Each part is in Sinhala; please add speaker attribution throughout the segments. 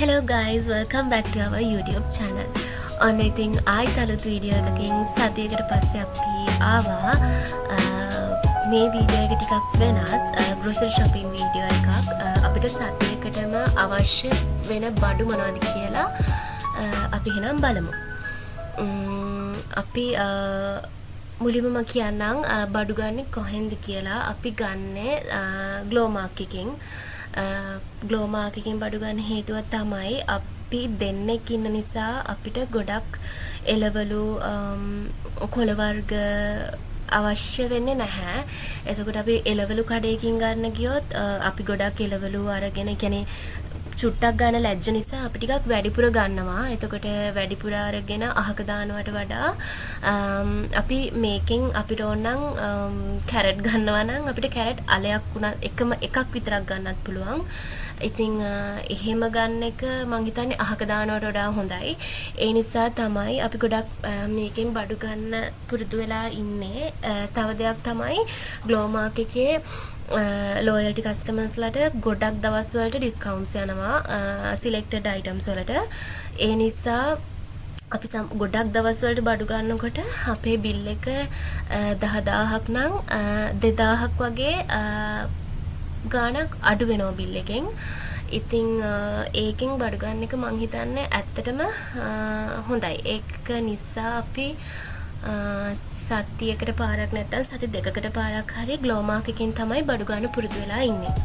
Speaker 1: Hello guys, welcome back to our YouTube channel. ඔන්න ඉතින් ආයිත් අලුත් වීඩියෝ එකකින් සතියකට පස්සේ අපි ආවා. මේ වීඩියෝ එක ටිකක් වෙනස් grocery shopping වීඩියෝ එකක්. අපිට සතියකටම අවශ්‍ය වෙන බඩු මොනවද කියලා අපි එහෙනම් බලමු. අපි මුලින්ම මම කියන්නම් බඩු ගන්න කොහෙන්ද කියලා. අපි ගන්නේ Glowmark එකකින්. Glowmark එකකින් බඩු ගන්න හේතුව තමයි අපි දෙන්නෙක් ඉන්න නිසා අපිට ගොඩක් එළවලු කොළ වර්ග අවශ්‍ය වෙන්නේ නැහැ. එතකොට අපි එළවලු කඩේකින් ගන්න ගියොත් අපි ගොඩක් එළවලු අරගෙන කියන්නේ චුට්ටක් ගන්න ලැජ්ජ නිසා අපි ටිකක් වැඩිපුර ගන්නවා. එතකොට වැඩිපුර අරගෙන අහක දානවට වඩා අපි මේකෙන් අපිට ඕන නම් කැරට් ගන්නවා නම් අපිට කැරට් අලයක් උනත් එකක් විතරක් ගන්නත් පුළුවන්. ඉතින් එහෙම ගන්න එක මං හිතන්නේ අහක දානවට වඩා හොඳයි. ඒ නිසා තමයි අපි ගොඩක් මේකෙන් බඩු ගන්න පුරුදු වෙලා ඉන්නේ. තව දෙයක් තමයි Glowmark එකේ loyalty customers ලට ගොඩක් දවස් වලට discounts යනවා selected items වලට. ඒ නිසා අපි ගොඩක් දවස් වලට බඩු ගන්නකොට අපේ bill එක 10000ක් නම් 2000ක් වගේ ගාණක් අඩු වෙනවා bill එකෙන්. ඉතින් ඒකෙන් බඩු ගන්න එක මං හිතන්නේ ඇත්තටම හොඳයි. ඒක නිසා අපි සතියකට පාරක් නැත්නම් සති දෙකකට පාරක් හරි Glowmark එකකින් තමයි බඩු ගන්න පුරුදු වෙලා ඉන්නේ.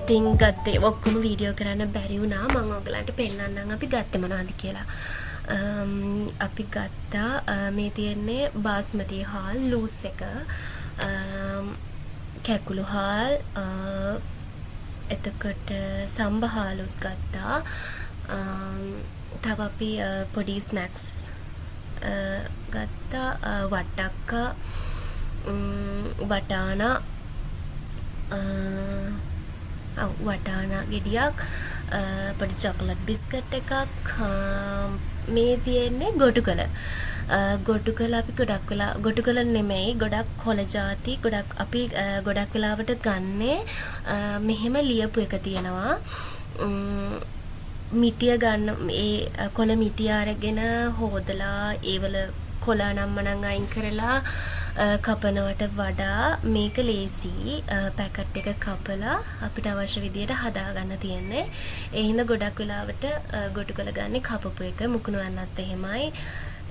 Speaker 1: ඉතින් ගත්තේ ඔක්කොම වීඩියෝ කරන්න බැරි වුණා. මම ඔයගලන්ට පෙන්නන්නම් අපි ගත්තේ මොනවද කියලා. අපි ගත්තා මේ තියෙන්නේ බාස්මති හාල් ලූස් එක, කැකුළු හාල්, එතකොට සම්බහාලුත් ගත්තා. තව අපි පොඩි ස්නැක්ස් ගත්තා. වටක්කා, වටානා, වටානා ගෙඩියක්, පොඩි චොකලට් බිස්කට් එකක්. මේ තියෙන්නේ ගොටුකල. ගොටුකල අපි ගොටුකල නෙමෙයි, ගොඩක් කොළ ಜಾති අපි ගොඩක් වෙලාවට ගන්නේ මෙහෙම ලියපු එක තියෙනවා. මිටිය ගන්න, ඒ කොළ මිටිය අරගෙන හොදලා ඒවල කොළ අනම්මනම් අයින් කරලා කපනවට වඩා මේක ලේසි. පැකට් එක කපලා අපිට අවශ්‍ය විදියට හදාගන්න තියෙන්නේ. ඒ හින්දා ගොඩක් වෙලාවට ගොටුකල ගන්නේ කපපු එක. මුකුණු වන්නත් එහෙමයි.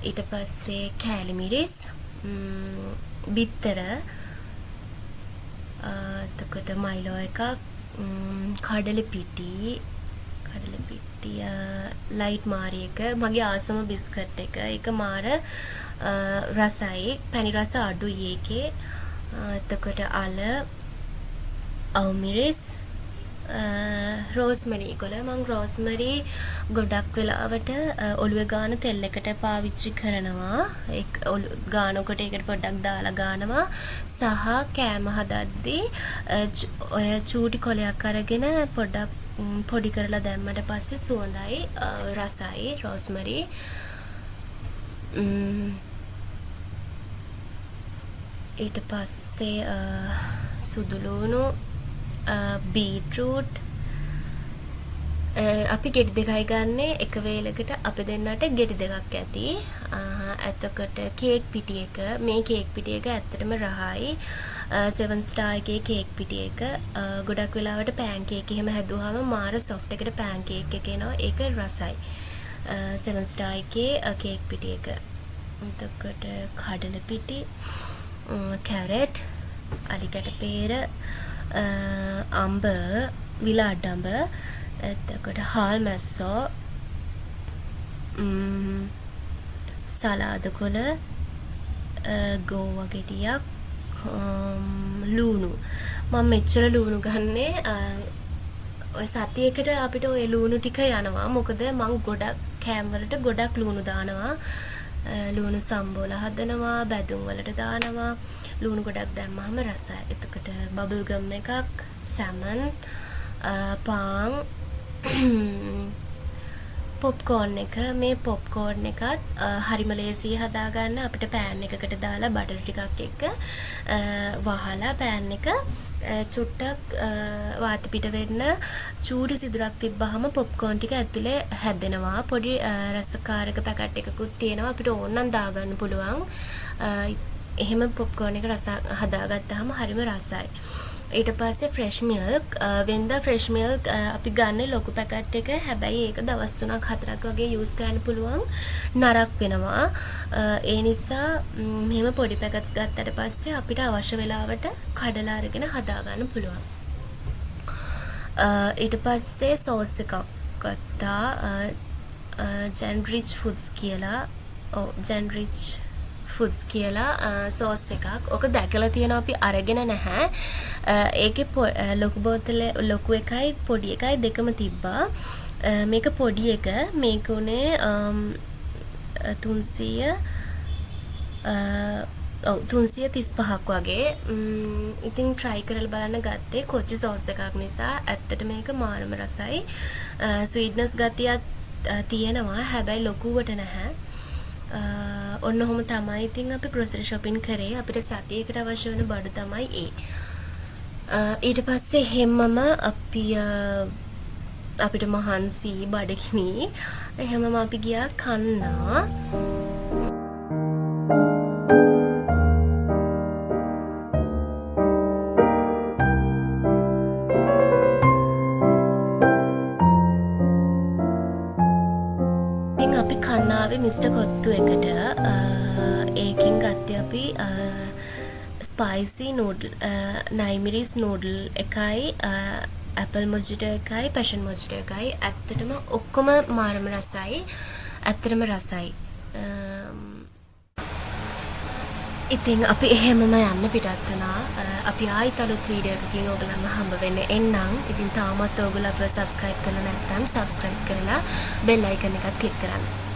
Speaker 1: ඊට පස්සේ කෑලි මිරිස්, බිත්තර, එතකොට මයිලෝ එකක්, කඩල පිටි, ලයිට් මාරි එක, මගේ ආසම බිස්කට් එක. ඒක මාර රසයි, පැණි රස අඩුයි ඒකේ. එතකොට අල, අවුමිරිස්, රෝස්මරි කොළ. මං රෝස්මරි ගොඩක් වෙලාවට ඔළුවේ ගාන තෙල් එකට පාවිච්චි කරනවා. ගානකොට ඒකට පොඩ්ඩක් දාලා ගානවා. සහ කෑම හදද්දී ඔය චූටි කොලයක් අරගෙන පොඩ්ඩක් පොඩි කරලා දැම්මට පස්සේ සුවඳයි, රසයි රෝස්මරි. ඊට පස්සේ සුදුලූණු, බීට්රූට්. අපි ගෙඩි දෙකයි ගන්නේ එක වේලකට. අපි දෙන්නට ගෙඩි දෙකක් ඇති. එතකොට කේක් පිටි එක. මේ කේක් පිටි එක ඇත්තටම රහයි. 7 ස්ටාර් එකේ කේක් පිටි එක. ගොඩක් වෙලාවට පෑන් කේක් එහෙම හැදුවාම මාර සොෆ්ට් එකට පෑන් කේක් එක එනවා. ඒක රසයි. 7 ස්ටාර් එකේ කේක් පිටි එක. එතකොට කඩල පිටි, කැරට්, අලිකැට පේර, අඹ, විලාඩ් අඹ, එතකොට හාල් මැස්සෝ, සලාද කොළ, ගෝවා ගෙඩියක්, ලූණු. මම මෙච්චර ලූණු ගන්නේ ඔය සතියකට අපිට ඔය ලූණු ටික යනවා. මොකද මං ගොඩක් කෑම් වලට ගොඩක් ලූණු දානවා. ලූණු සම්බෝල හදනවා, බැදුම් වලට දානවා. ලූණු ගොඩක් දැම්මම රසයි. එතකොට බබල් ගම් එකක්, සැමන්, පාන්, පොප්කෝර්න් එක. මේ පොප්කෝර්න් එකත් හරිම ලේසියි හදාගන්න. අපිට පෑන් එකකට දාලා බටර් ටිකක් එක්ක වහලා පෑන් එක චුට්ටක් වාත පිට වෙන්න චූටි සිදුරක් තිබ්බහම පොප්කෝර්න් ටික ඇතුලේ හැදෙනවා. පොඩි රසකාරක පැකට් එකකුත් තියෙනවා. අපිට ඕන නම් දාගන්න පුළුවන්. එහෙම පොප්කෝර්න් එක රස හදාගත්තාම හරිම රසයි. ඊට පස්සේ ෆ්‍රෙෂ් මිල්ක්. වෙනදා ෆ්‍රෙෂ් මිල්ක් අපි ගන්න ලොකු පැකට් එක. හැබැයි ඒක දවස් 3-4ක් වගේ යූස් කරන්න පුළුවන්. නරක් වෙනවා. ඒ නිසා මෙහෙම පොඩි පැකට්ස් ගත්තට පස්සේ අපිට අවශ්‍ය වෙලාවට කඩලා අරගෙන හදා ගන්න පුළුවන්. ඊට පස්සේ සෝස් එකක් ගත්තා. ජෙන්රිච් ෆුඩ්ස් කියලා. ජෙන්රිච් ෆුඩ්ස් කියලා සෝස් එකක්. ඔක දැකලා තියෙනවා, අපි අරගෙන නැහැ. ඒකේ ලොකු බෝතලේ ලොකු එකයි පොඩි එකයි දෙකම තිබ්බා. මේක පොඩි එක. මේක උනේ 335ක් වගේ. ඉතින් try කරලා බලන්න ගත්තේ කොච්චි සෝස් එකක් නිසා. ඇත්තට මේක මාරම රසයි. ස්වීට්නස් ගතියක් තියෙනවා. හැබැයි ලොකුවට නැහැ. ඔන්න ඔහොම තමයි ඉතින් අපි ග්‍රොසරි shopping කරේ. අපිට සතියකට අවශ්‍ය වෙන බඩු තමයි ඒ. ඊට පස්සේ හැමම අපිට මහන්සි බඩගිනි. හැමම අපි ගියා කන්නා. අපි කන්නාවේ මිස්ටර් කොත්තු එකට. ඒකෙන් ගත්තේ අපි ස්පයිසි නූඩල්, නයිමිරිස් නූඩල් එකයි, ඇපල් මොජිටෝ එකයි, පැෂන් මොජිටෝ එකයි. ඇත්තටම ඔක්කොම මාරම රසයි. ඇත්තටම රසයි. ඉතින් අපි එහෙමම යන්න පිටත් වුණා. අපි ආයිත් අලුත් වීඩියෝ එකකින් ඔයගලන්ව හම්බ වෙන්න එන්නම්. ඉතින් තාමත් ඔයගොල්ලෝ අපිව subscribe කරලා නැත්නම් subscribe කරලා bell icon එකත් click කරන්න.